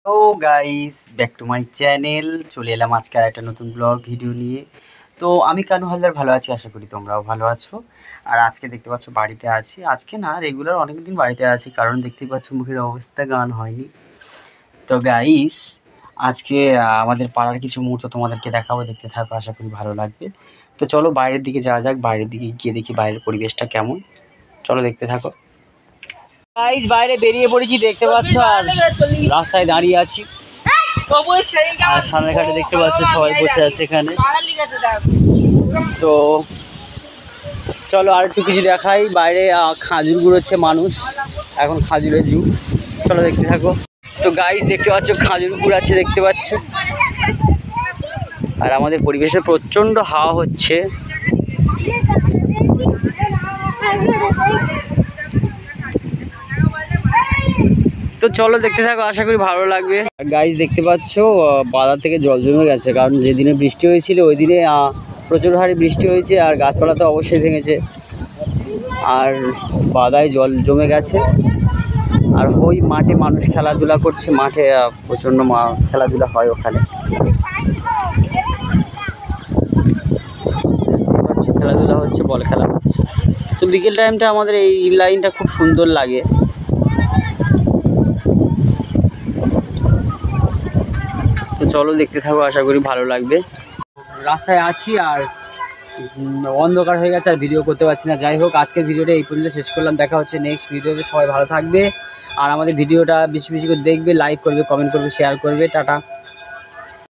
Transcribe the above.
তো guys, back to my channel. চলে এলাম আজকে আর একটা নতুন ব্লগ ভিডিও নিয়ে। তো আমি কানু হালদার ভালো আছি, আশা করি তোমরাও ভালো আছো। আর আজকে দেখতে পাচ্ছ বাড়িতে আছি, আজকে না রেগুলার অনেক দিন বাড়িতে আছি, কারণ দেখতেই পাচ্ছ মুখের অবস্থা, গান হয়নি। তো গাইস, আজকে আমাদের পাড়ার কিছু মুহূর্ত তোমাদেরকে দেখাবো, দেখতে থাকো, আশা করি ভালো লাগবে। তো চলো বাইরের দিকে যাওয়া যাক, বাইরের দিকে গিয়ে দেখি বাইরের পরিবেশটা কেমন। চলো দেখতে থাকো গাইস। বাইরে বেরিয়ে পড়েছি, দেখতে পাচ্ছ, আর রাস্তায় দাঁড়িয়ে আছি। আর সামনে ঘাটে দেখতে পাচ্ছ সবাই বসে আছে এখানে। তো চলো আর একটু কিছু দেখাই। বাইরে খাজুর গুঁড়োচ্ছে মানুষ, এখন খাজুরের যুগ। চলো দেখতে থাকো। তো গাইস দেখতে পাচ্ছ খাজুর কুড়াচ্ছে, দেখতে পাচ্ছ। আর আমাদের পরিবেশে প্রচণ্ড হাওয়া হচ্ছে। তো চলো দেখতে থাকো, আশা করি ভালো লাগবে। গাইস দেখতে পাচ্ছ বাধা থেকে জল জমে গেছে, কারণ যেদিনে বৃষ্টি হয়েছিল ওই দিনে প্রচুর হারে বৃষ্টি হয়েছে, আর গাছপালা তো অবশ্যই ভেঙেছে, আর বাদায় জল জমে গেছে। আর ওই মাঠে মানুষ খেলাধুলা করছে, মাঠে প্রচণ্ড খেলাধুলা হয় ওখানে। খেলাধুলা হচ্ছে, বল খেলা হচ্ছে। তো বিকেল টাইমটা আমাদের এই লাইনটা খুব সুন্দর লাগে। তো চলো দেখতে থাকো, আশা করি ভালো লাগবে। রাস্তায় আছি আর অন্ধকার হয়ে গেছে, আর ভিডিও করতে পারছি না। যাই হোক, আজকের ভিডিওটা এই পর্যন্ত শেষ করলাম। দেখা হচ্ছে নেক্সট ভিডিওতে। সবাই ভালো থাকবে, আর আমাদের ভিডিওটা বেশি বেশি করে দেখবে, লাইক করবে, কমেন্ট করবে, শেয়ার করবে। টাটা।